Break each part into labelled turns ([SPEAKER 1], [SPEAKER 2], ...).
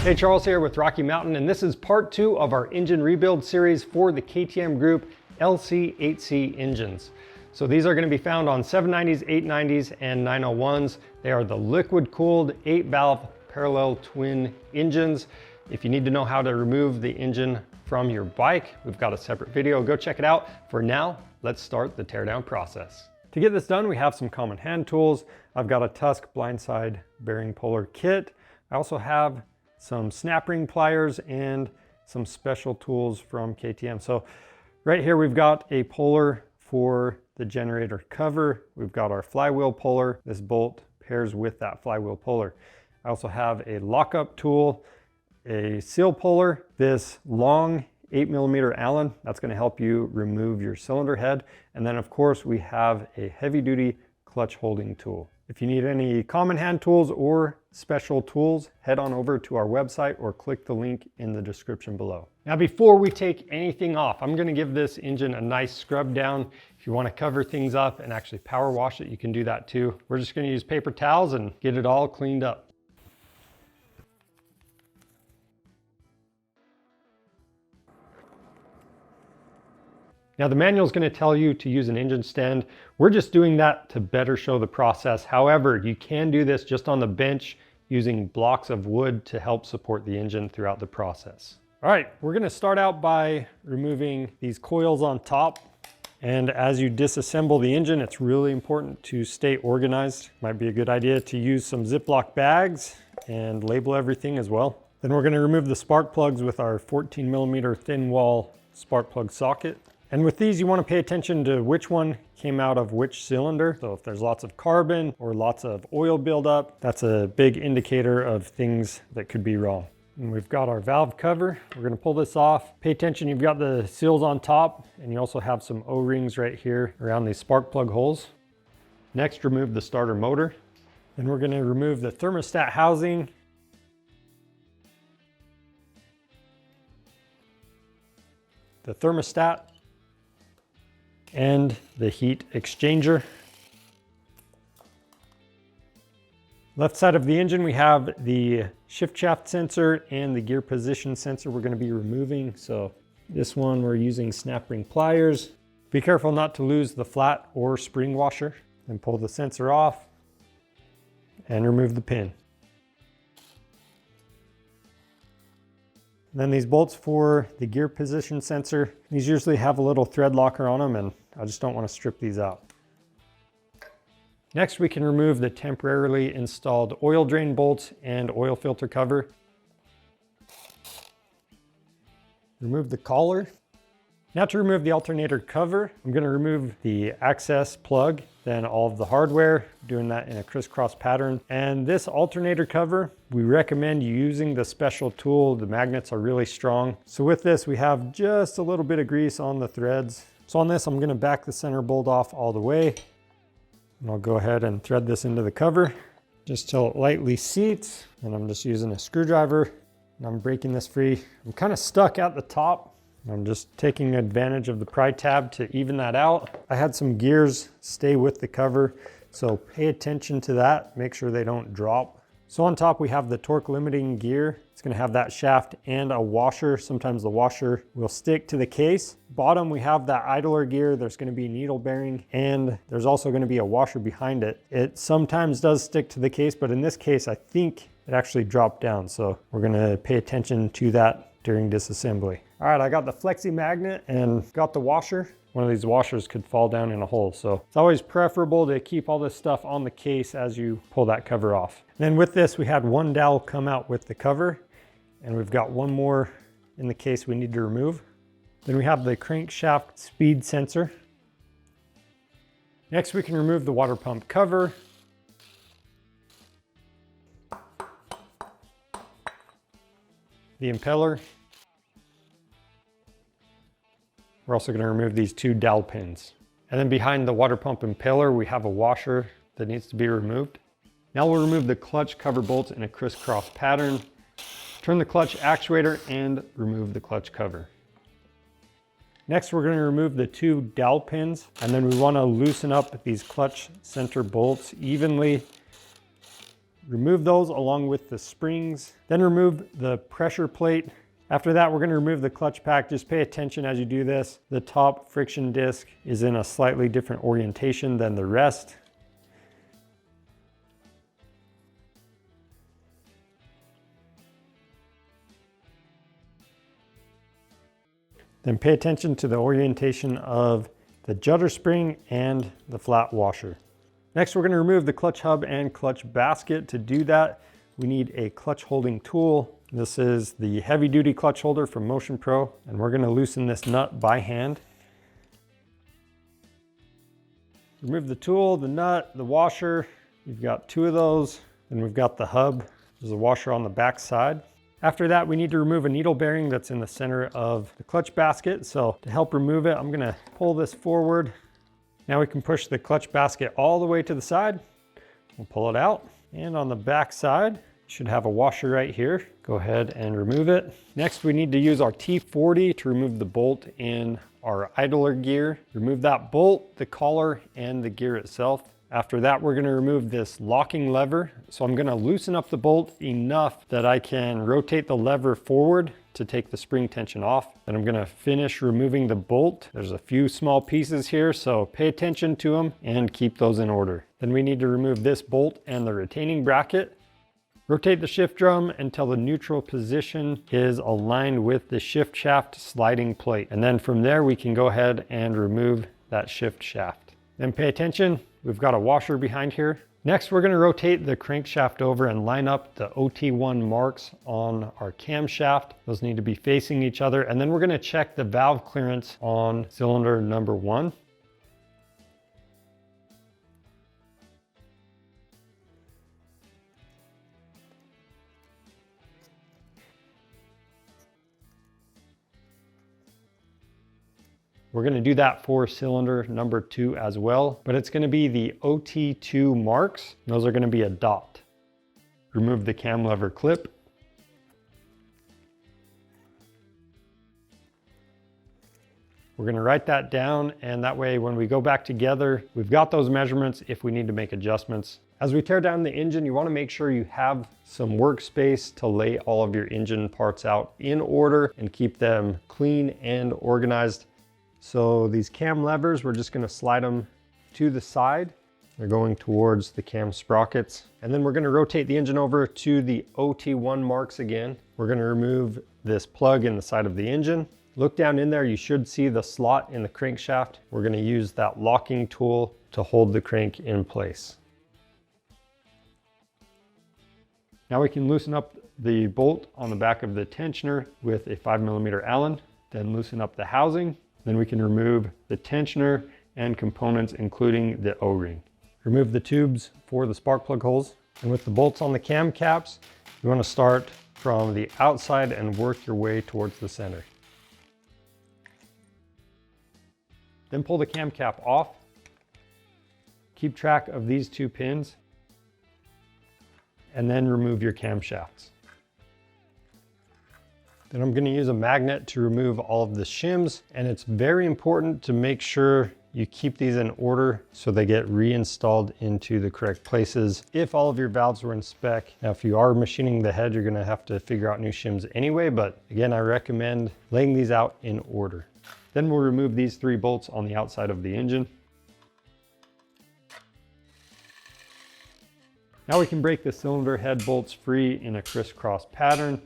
[SPEAKER 1] Hey, Charles here with Rocky Mountain, and this is part 2 of our engine rebuild series for the KTM Group LC8C engines. So these are going to be found on 790s, 890s, and 901s. They are the liquid-cooled 8-valve parallel twin engines. If you need to know how to remove the engine from your bike, we've got a separate video. Go check it out. For now, let's start the teardown process. To get this done, we have some common hand tools. I've got a Tusk blindside bearing puller kit. I also have some snap ring pliers and some special tools from KTM. So right here we've got a puller for the generator cover. We've got our flywheel puller. This bolt pairs with that flywheel puller. I also have a lockup tool, a seal puller, this long 8mm Allen. That's going to help you remove your cylinder head. And then of course we have a heavy duty clutch holding tool. If you need any common hand tools or special tools, head on over to our website or click the link in the description below. Now, before we take anything off, I'm going to give this engine a nice scrub down. If you want to cover things up and actually power wash it, you can do that too. We're just going to use paper towels and get it all cleaned up. Now the manual is going to tell you to use an engine stand. We're just doing that to better show the process. However, you can do this just on the bench using blocks of wood to help support the engine throughout the process. All right, we're going to start out by removing these coils on top. And as you disassemble the engine, it's really important to stay organized. Might be a good idea to use some Ziploc bags and label everything as well. Then we're going to remove the spark plugs with our 14mm thin wall spark plug socket. And with these, you want to pay attention to which one came out of which cylinder. So if there's lots of carbon or lots of oil buildup, that's a big indicator of things that could be wrong. And we've got our valve cover. We're going to pull this off. Pay attention, you've got the seals on top, and you also have some O-rings right here around these spark plug holes. Next, remove the starter motor. Then we're going to remove the thermostat housing. The thermostat and the heat exchanger. Left side of the engine, we have the shift shaft sensor and the gear position sensor we're going to be removing. So this one we're using snap ring pliers. Be careful not to lose the flat or spring washer. Then pull the sensor off and remove the pin. And then these bolts for the gear position sensor, these usually have a little thread locker on them, and I just don't want to strip these out. Next, we can remove the temporarily installed oil drain bolts and oil filter cover. Remove the collar. Now to remove the alternator cover, I'm going to remove the access plug, then all of the hardware, doing that in a crisscross pattern. And this alternator cover, we recommend using the special tool. The magnets are really strong. So with this, we have just a little bit of grease on the threads. So on this, I'm going to back the center bolt off all the way. And I'll go ahead and thread this into the cover just till it lightly seats. And I'm just using a screwdriver and I'm breaking this free. I'm kind of stuck at the top. I'm just taking advantage of the pry tab to even that out. I had some gears stay with the cover, so pay attention to that. Make sure they don't drop. So on top we have the torque limiting gear. It's going to have that shaft and a washer. Sometimes the washer will stick to the case. Bottom we have that idler gear. There's going to be needle bearing, and there's also going to be a washer behind it. It sometimes does stick to the case, but in this case I think it actually dropped down. So we're going to pay attention to that during disassembly. All right, I got the flexi magnet and got the washer. One of these washers could fall down in a hole. So it's always preferable to keep all this stuff on the case as you pull that cover off. And then with this, we had one dowel come out with the cover, and we've got one more in the case we need to remove. Then we have the crankshaft speed sensor. Next, we can remove the water pump cover. The impeller. We're also going to remove these two dowel pins. And then behind the water pump impeller, we have a washer that needs to be removed. Now we'll remove the clutch cover bolts in a crisscross pattern. Turn the clutch actuator and remove the clutch cover. Next, we're going to remove the two dowel pins, and then we want to loosen up these clutch center bolts evenly. Remove those along with the springs. Then remove the pressure plate. After that, we're going to remove the clutch pack. Just pay attention as you do this. The top friction disc is in a slightly different orientation than the rest. Then pay attention to the orientation of the judder spring and the flat washer. Next, we're going to remove the clutch hub and clutch basket. To do that, we need a clutch holding tool. This is the heavy duty clutch holder from Motion Pro, and we're going to loosen this nut by hand. Remove the tool, the nut, the washer. You've got two of those, and we've got the hub. There's a washer on the back side. After that, we need to remove a needle bearing that's in the center of the clutch basket. So to help remove it, I'm going to pull this forward. Now we can push the clutch basket all the way to the side. We'll pull it out. And on the back side, you should have a washer right here. Go ahead and remove it. Next, we need to use our T40 to remove the bolt in our idler gear. Remove that bolt, the collar, and the gear itself. After that, we're going to remove this locking lever. So I'm going to loosen up the bolt enough that I can rotate the lever forward to take the spring tension off. And I'm going to finish removing the bolt. There's a few small pieces here, so pay attention to them and keep those in order. Then we need to remove this bolt and the retaining bracket. Rotate the shift drum until the neutral position is aligned with the shift shaft sliding plate. And then from there, we can go ahead and remove that shift shaft. Then pay attention, we've got a washer behind here. Next, we're going to rotate the crankshaft over and line up the OT1 marks on our camshaft. Those need to be facing each other. And then we're going to check the valve clearance on cylinder number 1. We're going to do that for cylinder number 2 as well, but it's going to be the OT2 marks. Those are going to be a dot. Remove the cam lever clip. We're going to write that down, and that way when we go back together, we've got those measurements if we need to make adjustments. As we tear down the engine, you want to make sure you have some workspace to lay all of your engine parts out in order and keep them clean and organized. So these cam levers, we're just going to slide them to the side. They're going towards the cam sprockets. And then we're going to rotate the engine over to the OT1 marks again. We're going to remove this plug in the side of the engine. Look down in there, you should see the slot in the crankshaft. We're going to use that locking tool to hold the crank in place. Now we can loosen up the bolt on the back of the tensioner with a 5mm Allen, then loosen up the housing. Then we can remove the tensioner and components, including the O-ring. Remove the tubes for the spark plug holes. And with the bolts on the cam caps, you want to start from the outside and work your way towards the center. Then pull the cam cap off. Keep track of these 2 pins. And then remove your camshafts. Then I'm going to use a magnet to remove all of the shims, and it's very important to make sure you keep these in order so they get reinstalled into the correct places if all of your valves were in spec. Now, if you are machining the head, you're going to have to figure out new shims anyway, but again, I recommend laying these out in order. Then we'll remove these 3 bolts on the outside of the engine. Now we can break the cylinder head bolts free in a crisscross pattern.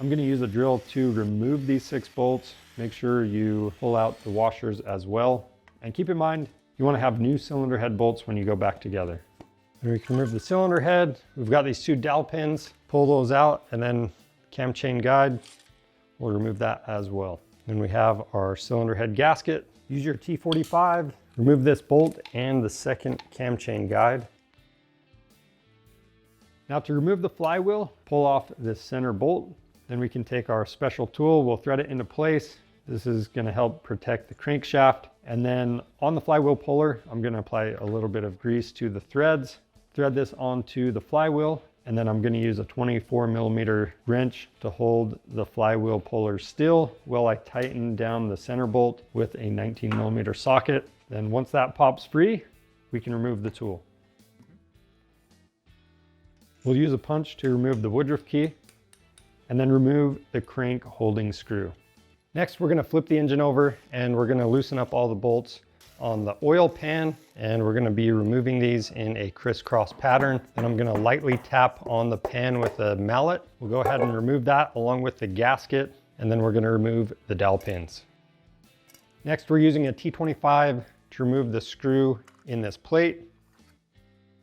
[SPEAKER 1] I'm going to use a drill to remove these 6 bolts. Make sure you pull out the washers as well. And keep in mind, you want to have new cylinder head bolts when you go back together. And we can remove the cylinder head. We've got these 2 dowel pins. Pull those out, and then cam chain guide, we'll remove that as well. Then we have our cylinder head gasket. Use your T45, remove this bolt and the second cam chain guide. Now to remove the flywheel, pull off this center bolt. Then we can take our special tool, we'll thread it into place. This is going to help protect the crankshaft. And then on the flywheel puller, I'm going to apply a little bit of grease to the threads. Thread this onto the flywheel, And then I'm going to use a 24mm wrench to hold the flywheel puller still while I tighten down the center bolt with a 19mm socket. Then once that pops free, we can remove the tool. We'll use a punch to remove the woodruff key and then remove the crank holding screw. Next, we're going to flip the engine over and we're going to loosen up all the bolts on the oil pan, and we're going to be removing these in a crisscross pattern. And I'm going to lightly tap on the pan with a mallet. We'll go ahead and remove that along with the gasket, and then we're going to remove the dowel pins. Next, we're using a T25 to remove the screw in this plate.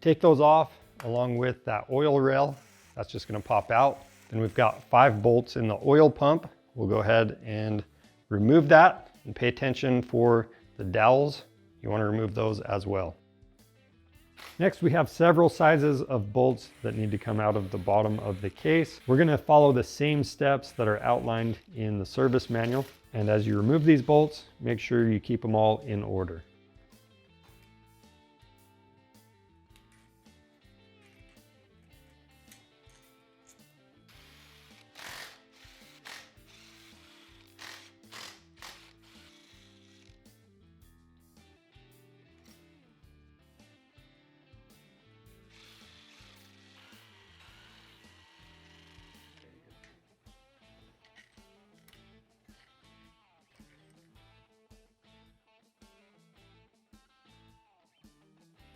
[SPEAKER 1] Take those off along with that oil rail. That's just going to pop out. Then we've got 5 bolts in the oil pump. We'll go ahead and remove that, and pay attention for the dowels. You want to remove those as well. Next, we have several sizes of bolts that need to come out of the bottom of the case. We're going to follow the same steps that are outlined in the service manual. And as you remove these bolts, make sure you keep them all in order.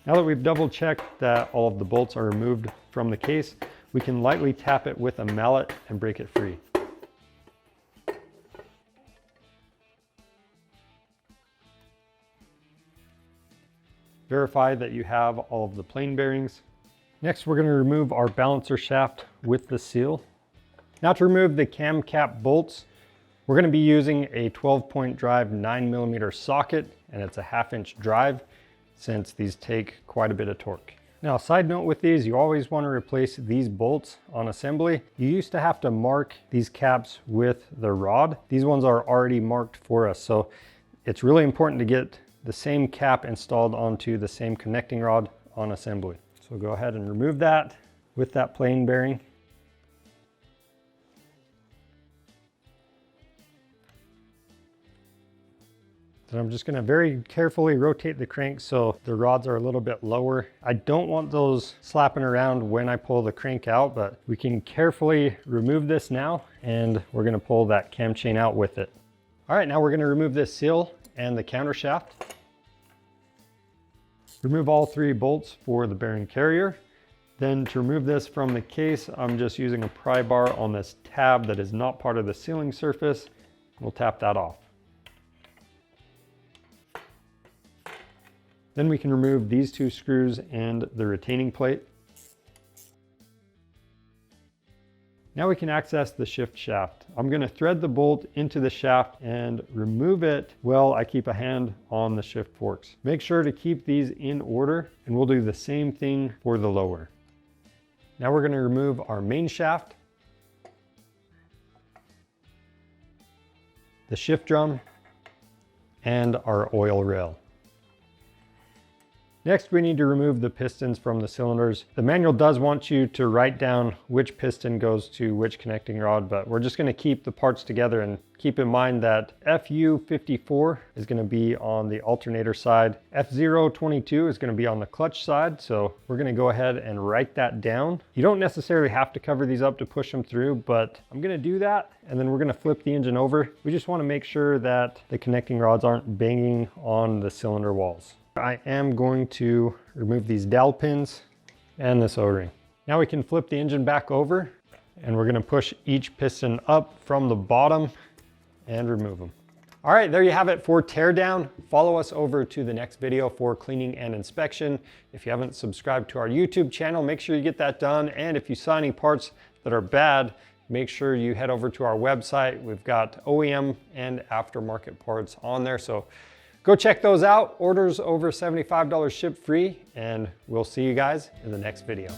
[SPEAKER 1] Now that we've double checked that all of the bolts are removed from the case, we can lightly tap it with a mallet and break it free. Verify that you have all of the plain bearings. Next, we're going to remove our balancer shaft with the seal. Now to remove the cam cap bolts, we're going to be using a 12-point drive 9mm socket, and it's a 1/2-inch drive, since these take quite a bit of torque. Now, side note with these, you always want to replace these bolts on assembly. You used to have to mark these caps with the rod. These ones are already marked for us, so it's really important to get the same cap installed onto the same connecting rod on assembly. So go ahead and remove that with that plain bearing. Then I'm just going to very carefully rotate the crank so the rods are a little bit lower. I don't want those slapping around when I pull the crank out, but we can carefully remove this now, and we're going to pull that cam chain out with it. All right, now we're going to remove this seal and the counter shaft. Remove all 3 bolts for the bearing carrier. Then to remove this from the case, I'm just using a pry bar on this tab that is not part of the sealing surface. We'll tap that off. Then we can remove these 2 screws and the retaining plate. Now we can access the shift shaft. I'm going to thread the bolt into the shaft and remove it while I keep a hand on the shift forks. Make sure to keep these in order, and we'll do the same thing for the lower. Now we're going to remove our main shaft, the shift drum, and our oil rail. Next, we need to remove the pistons from the cylinders. The manual does want you to write down which piston goes to which connecting rod, but we're just going to keep the parts together, and keep in mind that FU54 is going to be on the alternator side. F022 is going to be on the clutch side, so we're going to go ahead and write that down. You don't necessarily have to cover these up to push them through, but I'm going to do that, and then we're going to flip the engine over. We just want to make sure that the connecting rods aren't banging on the cylinder walls. I am going to remove these dowel pins and this O-ring. Now we can flip the engine back over, and we're going to push each piston up from the bottom and remove them. All right, there you have it for teardown. Follow us over to the next video for cleaning and inspection. If you haven't subscribed to our YouTube channel, make sure you get that done. And if you saw any parts that are bad, make sure you head over to our website. We've got OEM and aftermarket parts on there, so go check those out. Orders over $75 ship free, and we'll see you guys in the next video.